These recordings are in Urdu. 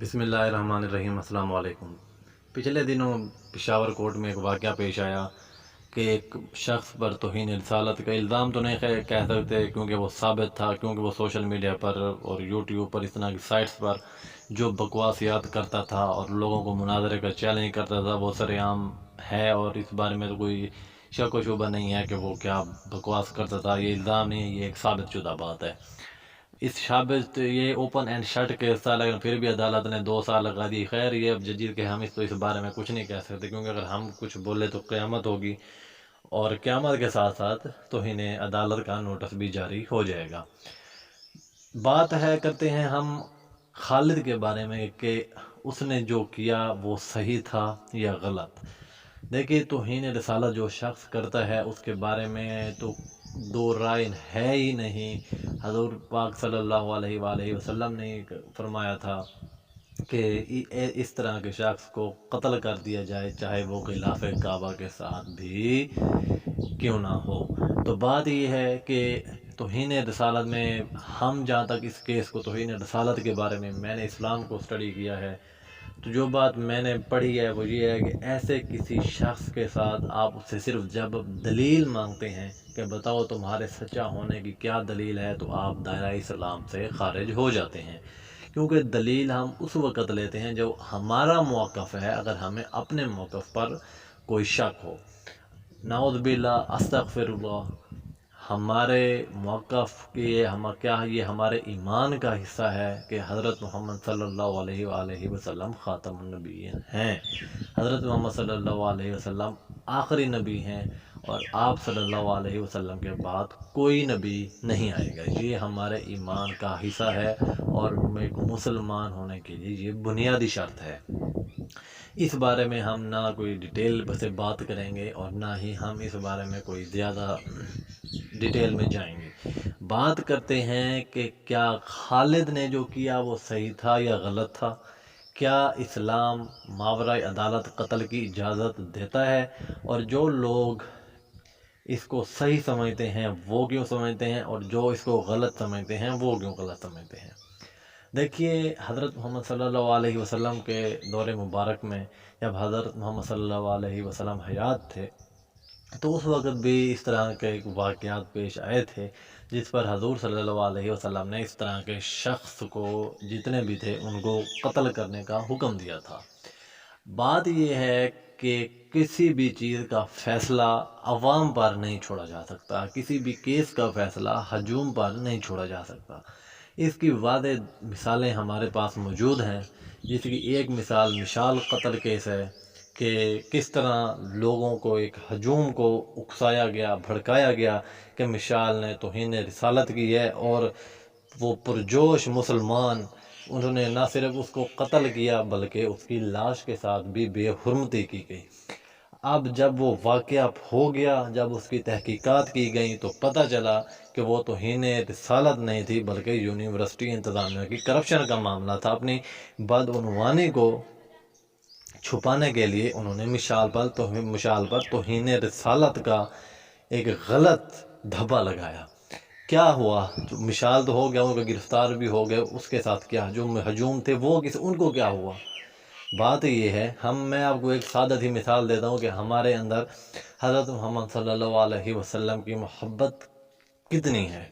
بسم اللہ الرحمن الرحیم۔ السلام علیکم۔ پچھلے دنوں پشاور کورٹ میں ایک واقعہ پیش آیا کہ ایک شخص پر توہین رسالت کا الزام تو نہیں کہہ سکتے، کیونکہ وہ ثابت تھا، کیونکہ وہ سوشل میڈیا پر اور یوٹیوب پر اس طرح کی سائٹس پر جو بکواسیات کرتا تھا اور لوگوں کو مناظرے کا چیلنج کرتا تھا وہ سر عام ہے، اور اس بارے میں تو کوئی شک و شبہ نہیں ہے کہ وہ کیا بکواس کرتا تھا۔ یہ الزام نہیں ہے، یہ ایک ثابت شدہ بات ہے۔ اس ثابت یہ اوپن اینڈ شٹ کیس تھا، لیکن پھر بھی عدالت نے 2 سال لگا دی۔ خیر، یہ اب جدید کہ ہم اس بارے میں کچھ نہیں کہہ سکتے، کیونکہ اگر ہم کچھ بولے تو قیامت ہوگی، اور قیامت کے ساتھ ساتھ توہین عدالت کا نوٹس بھی جاری ہو جائے گا۔ بات کرتے ہیں ہم خالد کے بارے میں کہ اس نے جو کیا وہ صحیح تھا یا غلط۔ دیکھیے، توہین رسالت جو شخص کرتا ہے اس کے بارے میں تو دو رائے ہے ہی نہیں۔ حضور پاک صلی اللہ علیہ وآلہ وسلم نے فرمایا تھا کہ اس طرح کے شخص کو قتل کر دیا جائے، چاہے وہ خلاف کعبہ کے ساتھ بھی کیوں نہ ہو۔ تو بات یہ ہے کہ توہین رسالت میں ہم جہاں تک اس کیس کو توہین رسالت کے بارے میں نے اسلام کو اسٹڈی کیا ہے، تو جو بات میں نے پڑھی ہے وہ یہ ہے کہ ایسے کسی شخص کے ساتھ آپ اس سے صرف جب دلیل مانگتے ہیں کہ بتاؤ تمہارے سچا ہونے کی کیا دلیل ہے، تو آپ دائرہ اسلام سے خارج ہو جاتے ہیں، کیونکہ دلیل ہم اس وقت لیتے ہیں جو ہمارا موقف ہے۔ اگر ہمیں اپنے موقف پر کوئی شک ہو، نعوذ باللہ، استغفر اللہ، ہمارے موقف کے یہ ہمارے ایمان کا حصہ ہے کہ حضرت محمد صلی اللہ علیہ وآلہ وسلم خاتم النبیین ہیں۔ حضرت محمد صلی اللہ علیہ وسلم آخری نبی ہیں، اور آپ صلی اللہ علیہ وسلم کے بعد کوئی نبی نہیں آئے گا۔ یہ ہمارے ایمان کا حصہ ہے، اور ایک مسلمان ہونے کے لیے یہ بنیادی شرط ہے۔ اس بارے میں ہم نہ کوئی ڈیٹیل سے بات کریں گے، اور نہ ہی ہم اس بارے میں کوئی زیادہ ڈیٹیل میں جائیں گے۔ بات کرتے ہیں کہ کیا خالد نے جو کیا وہ صحیح تھا یا غلط تھا۔ کیا اسلام ماورائے عدالت قتل کی اجازت دیتا ہے، اور جو لوگ اس کو صحیح سمجھتے ہیں وہ کیوں سمجھتے ہیں، اور جو اس کو غلط سمجھتے ہیں وہ کیوں غلط سمجھتے ہیں۔ دیکھیے، حضرت محمد صلی اللہ علیہ وسلم کے دور مبارک میں جب حضرت محمد صلی اللہ علیہ وسلم حیات تھے، تو اس وقت بھی اس طرح کے واقعات پیش آئے تھے جس پر حضور صلی اللہ علیہ وسلم نے اس طرح کے شخص کو، جتنے بھی تھے، ان کو قتل کرنے کا حکم دیا تھا۔ بات یہ ہے کہ کسی بھی چیز کا فیصلہ عوام پر نہیں چھوڑا جا سکتا، کسی بھی کیس کا فیصلہ ہجوم پر نہیں چھوڑا جا سکتا۔ اس کی واضح مثالیں ہمارے پاس موجود ہیں، جس کی ایک مثال مشال قتل کیس ہے کہ کس طرح لوگوں کو ایک ہجوم کو اکسایا گیا، بھڑکایا گیا کہ مشال نے توہین رسالت کی ہے، اور وہ پرجوش مسلمان، انہوں نے نہ صرف اس کو قتل کیا بلکہ اس کی لاش کے ساتھ بھی بے حرمتی کی گئی۔ اب جب وہ واقعہ ہو گیا، جب اس کی تحقیقات کی گئیں، تو پتہ چلا کہ وہ توہین رسالت نہیں تھی بلکہ یونیورسٹی انتظامیہ کی کرپشن کا معاملہ تھا۔ اپنی بدعنوانی کو چھپانے کے لیے انہوں نے مشال پر توہین رسالت کا ایک غلط دھبا لگایا۔ کیا ہوا؟ جو مشال تو ہو گیا، ان کو گرفتار بھی ہو گئے، اس کے ساتھ کیا جو ہجوم تھے وہ ان کو کیا ہوا؟ بات یہ ہے، میں آپ کو ایک سادہ سی مثال دیتا ہوں کہ ہمارے اندر حضرت محمد صلی اللہ علیہ وسلم کی محبت کتنی ہے۔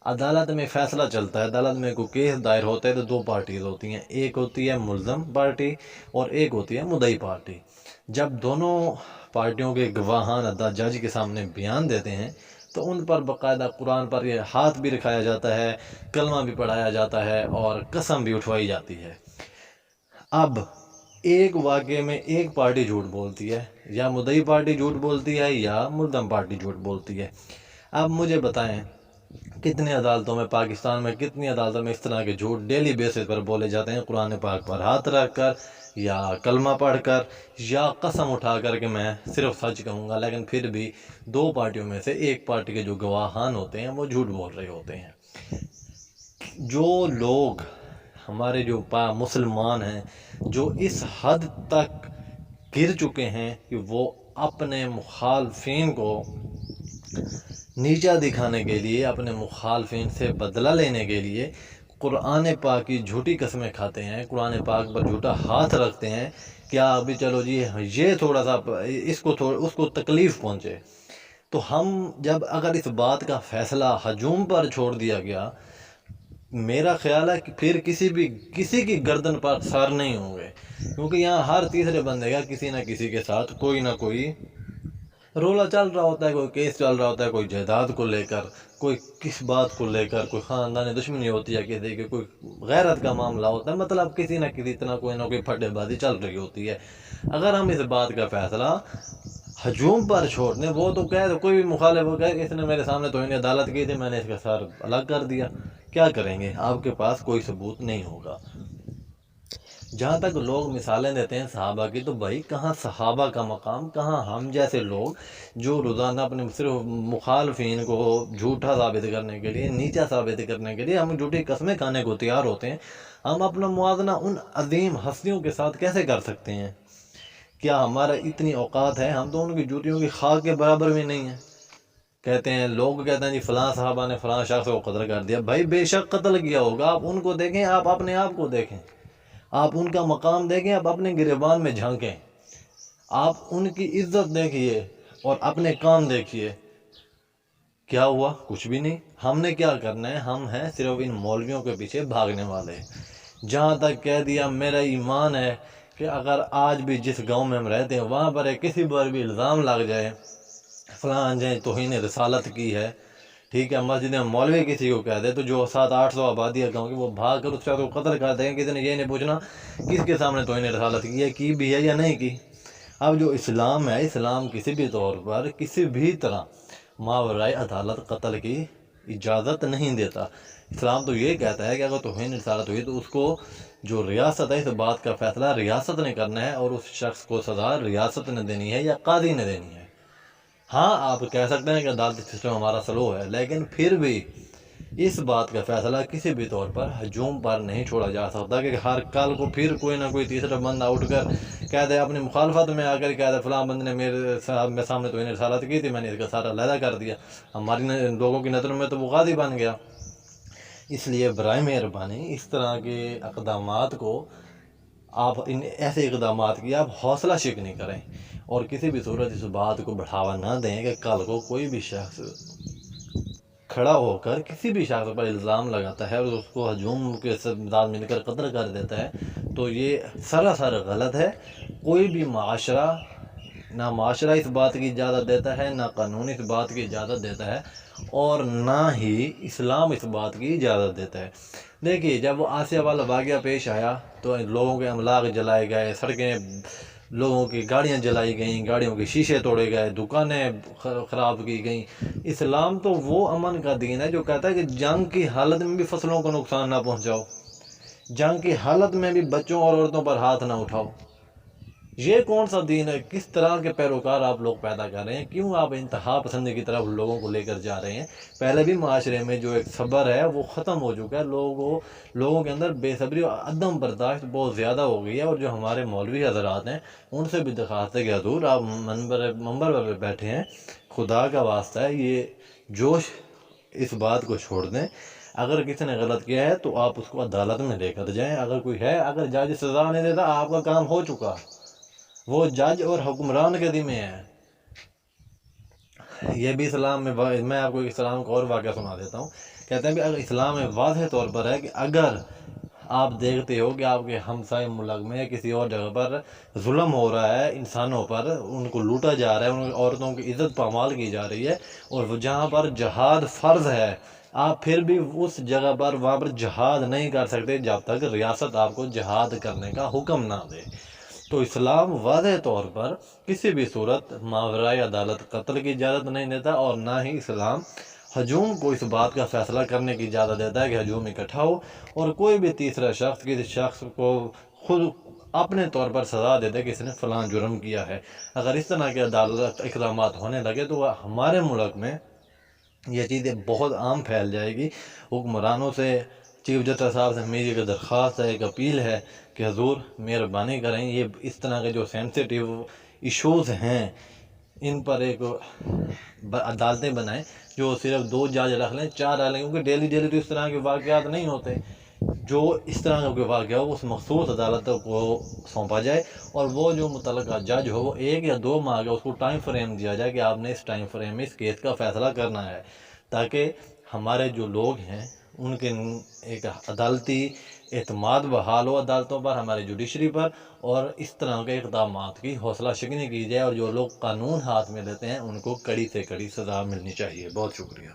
عدالت میں فیصلہ چلتا ہے، عدالت میں کوئی کیس دائر ہوتا ہے تو 2 پارٹیز ہوتی ہیں، ایک ہوتی ہے ملزم پارٹی اور ایک ہوتی ہے مدعی پارٹی۔ جب دونوں پارٹیوں کے گواہان جج کے سامنے بیان دیتے ہیں تو ان پر باقاعدہ قرآن پر یہ ہاتھ بھی رکھایا جاتا ہے، کلمہ بھی پڑھایا جاتا ہے، اور قسم بھی اٹھوائی جاتی ہے۔ اب ایک واقعے میں ایک پارٹی جھوٹ بولتی ہے، یا مدعی پارٹی جھوٹ بولتی ہے یا ملزم پارٹی جھوٹ بولتی ہے۔ اب مجھے بتائیں، کتنی عدالتوں میں، پاکستان میں کتنی عدالتوں میں اس طرح کے جھوٹ ڈیلی بیسس پر بولے جاتے ہیں، قرآن پاک پر ہاتھ رکھ کر یا کلمہ پڑھ کر یا قسم اٹھا کر کہ میں صرف سچ کہوں گا، لیکن پھر بھی 2 پارٹیوں میں سے ایک پارٹی کے جو گواہان ہوتے ہیں وہ جھوٹ بول رہے ہوتے ہیں۔ جو لوگ ہمارے جو مسلمان ہیں، جو اس حد تک گر چکے ہیں کہ وہ اپنے مخالفین کو نیچا دکھانے کے لیے، اپنے مخالفین سے بدلہ لینے کے لیے قرآن پاک کی جھوٹی قسمیں کھاتے ہیں، قرآن پاک پر جھوٹا ہاتھ رکھتے ہیں، کیا ابھی چلو جی یہ تھوڑا سا اس کو تکلیف پہنچے، تو ہم جب اگر اس بات کا فیصلہ ہجوم پر چھوڑ دیا گیا، میرا خیال ہے کہ پھر کسی کی گردن پر سر نہیں ہوں گے، کیونکہ یہاں ہر تیسرے بندے کا کسی نہ کسی کے ساتھ کوئی نہ کوئی رولا چل رہا ہوتا ہے، کوئی کیس چل رہا ہوتا ہے، کوئی جائیداد کو لے کر، کوئی کس بات کو لے کر، کوئی خاندانی دشمنی ہوتی ہے کسی کی، کوئی غیرت کا معاملہ ہوتا ہے، مطلب کسی نہ کسی طرح کوئی نہ کوئی پھٹے بازی چل رہی ہوتی ہے۔ اگر ہم اس بات کا فیصلہ ہجوم پر چھوڑ دیں، وہ تو کہہ کوئی بھی مخالف ہو کہ اس نے میرے سامنے توہین عدالت کی تھی، میں نے اس کا سر الگ کر دیا، کیا کریں گے؟ آپ کے پاس کوئی ثبوت نہیں ہوگا۔ جہاں تک لوگ مثالیں دیتے ہیں صحابہ کی، تو بھائی کہاں صحابہ کا مقام، کہاں ہم جیسے لوگ جو روزانہ اپنے صرف مخالفین کو جھوٹا ثابت کرنے کے لیے، نیچا ثابت کرنے کے لیے ہم جھوٹی قسمیں کھانے کو تیار ہوتے ہیں، ہم اپنا موازنہ ان عظیم ہستیوں کے ساتھ کیسے کر سکتے ہیں؟ کیا ہمارا اتنی اوقات ہے؟ ہم تو ان کی جوتیوں کی خاک کے برابر بھی نہیں ہیں۔ کہتے ہیں لوگ کہتے ہیں جی فلاں صحابہ نے فلاں شخص کو قتل کر دیا، بھائی بے شک قتل کیا ہوگا، آپ ان کو دیکھیں، آپ اپنے آپ کو دیکھیں، آپ ان کا مقام دیکھیں، آپ اپنے گریبان میں جھانکیں، آپ ان کی عزت دیکھیے اور اپنے کام دیکھیے، کیا ہوا؟ کچھ بھی نہیں۔ ہم نے کیا کرنا ہے؟ ہم ہیں صرف ان مولویوں کے پیچھے بھاگنے والے۔ جہاں تک کہہ دیا میرا ایمان ہے کہ اگر آج بھی جس گاؤں میں ہم رہتے ہیں وہاں پر کسی پر بھی الزام لگ جائے فلاں جائیں توہین رسالت کی ہے، ٹھیک ہے، مسجد میں مولوی کسی کو کہہ دے تو جو 700-800 آبادی ہے گاؤں کی، وہ بھاگ کر اس شخص کو قتل کر دیں گے، کسی نے یہ نہیں پوچھنا کس کے سامنے توہین رسالت کی بھی ہے یا نہیں کی۔ اب جو اسلام ہے، اسلام کسی بھی طور پر کسی بھی طرح ماورائے عدالت قتل کی اجازت نہیں دیتا۔ اسلام تو یہ کہتا ہے کہ اگر توہین رسالت ہوئی تو اس کو جو ریاست ہے اس بات کا فیصلہ ریاست نے کرنا ہے، اور اس شخص کو سزا ریاست نے دینی ہے یا قاضی نے دینی ہے۔ ہاں آپ کہہ سکتے ہیں کہ عدالتی سسٹم ہمارا سلو ہے، لیکن پھر بھی اس بات کا فیصلہ کسی بھی طور پر ہجوم پر نہیں چھوڑا جا سکتا کہ ہر کل کو پھر کوئی نہ کوئی تیسرا بندہ اٹھ کر کہہ دے، اپنی مخالفت میں آ کر کہہ دے فلاں بندے نے میرے سامنے توہین رسالت کی تھی، میں نے اس کا سارا علیحدہ کر دیا، ہماری لوگوں کی نظروں میں تو وہ غازی بن گیا۔ اس لیے برائے مہربانی اس طرح کے اقدامات کو آپ ایسے اقدامات کی آپ حوصلہ شک نہیں کریں، اور کسی بھی صورت اس بات کو بڑھاوا نہ دیں کہ کل کو کوئی بھی شخص کھڑا ہو کر کسی بھی شخص پر الزام لگاتا ہے اور اس کو ہجوم کے ساتھ مل کر قتل کر دیتا ہے، تو یہ سراسر غلط ہے۔ کوئی بھی معاشرہ، نہ معاشرہ اس بات کی اجازت دیتا ہے، نہ قانون اس بات کی اجازت دیتا ہے، اور نہ ہی اسلام اس بات کی اجازت دیتا ہے۔ دیکھیے جب وہ آسیہ والا واقعہ پیش آیا تو لوگوں کے املاک جلائے گئے، سڑکیں لوگوں کی گاڑیاں جلائی گئیں، گاڑیوں کے شیشے توڑے گئے، دکانیں خراب کی گئیں۔ اسلام تو وہ امن کا دین ہے جو کہتا ہے کہ جنگ کی حالت میں بھی فصلوں کو نقصان نہ پہنچاؤ، جنگ کی حالت میں بھی بچوں اور عورتوں پر ہاتھ نہ اٹھاؤ۔ یہ کون سا دین ہے؟ کس طرح کے پیروکار آپ لوگ پیدا کر رہے ہیں؟ کیوں آپ انتہا پسندی کی طرف لوگوں کو لے کر جا رہے ہیں؟ پہلے بھی معاشرے میں جو ایک صبر ہے وہ ختم ہو چکا ہے، لوگوں کے اندر بے صبری اور عدم برداشت بہت زیادہ ہو گئی ہے، اور جو ہمارے مولوی حضرات ہیں ان سے بھی درخواست ہے کہ حضور آپ منبر پر بیٹھے ہیں، خدا کا واسطہ ہے یہ جوش اس بات کو چھوڑ دیں، اگر کسی نے غلط کیا ہے تو آپ اس کو عدالت میں لے کر جائیں، اگر کوئی ہے، اگر جج سزا نہیں دیتا آپ کا کام ہو چکا، وہ جج اور حکمران کے ذمہ ہے۔ یہ بھی اسلام میں آپ کو اسلام کا اور واقعہ سنا دیتا ہوں۔ کہتے ہیں کہ اگر اسلام میں واضح طور پر ہے کہ اگر آپ دیکھتے ہو کہ آپ کے ہمسائے ملک میں کسی اور جگہ پر ظلم ہو رہا ہے، انسانوں پر ان کو لوٹا جا رہا ہے، ان عورتوں کی عزت پامال کی جا رہی ہے، اور جہاں پر جہاد فرض ہے، آپ پھر بھی اس جگہ پر وہاں پر جہاد نہیں کر سکتے جب تک ریاست آپ کو جہاد کرنے کا حکم نہ دے۔ تو اسلام واضح طور پر کسی بھی صورت ماورائے عدالت قتل کی اجازت نہیں دیتا، اور نہ ہی اسلام ہجوم کو اس بات کا فیصلہ کرنے کی اجازت دیتا ہے کہ ہجوم اکٹھا ہو اور کوئی بھی تیسرا شخص کسی شخص کو خود اپنے طور پر سزا دے دے کہ اس نے فلاں جرم کیا ہے۔ اگر اس طرح کے عدالت اقدامات ہونے لگے تو ہمارے ملک میں یہ چیزیں بہت عام پھیل جائے گی۔ حکمرانوں سے، چیف جسٹس صاحب سے میری ایک درخواست ہے، ایک اپیل ہے کہ حضور مہربانی کریں، یہ اس طرح کے جو سینسیٹیو ایشوز ہیں ان پر ایک عدالتیں بنائیں جو صرف 2 جج رکھ لیں، 4 رکھ لیں، کیونکہ ڈیلی تو اس طرح کے واقعات نہیں ہوتے۔ جو اس طرح کا کوئی واقعہ ہو اس مخصوص عدالتوں کو سونپا جائے، اور وہ جو متعلقہ جج ہو وہ 1 یا 2 ماہ کا اس کو ٹائم فریم دیا جائے کہ آپ نے اس ٹائم فریم میں اس کیس کا فیصلہ کرنا ہے، تاکہ ہمارے جو لوگ ہیں ان کے ایک عدالتی اعتماد بحال ہو عدالتوں پر، ہمارے جوڈیشری پر، اور اس طرح کے اقدامات کی حوصلہ شکنی کی جائے، اور جو لوگ قانون ہاتھ میں لیتے ہیں ان کو کڑی سے کڑی سزا ملنی چاہیے۔ بہت شکریہ۔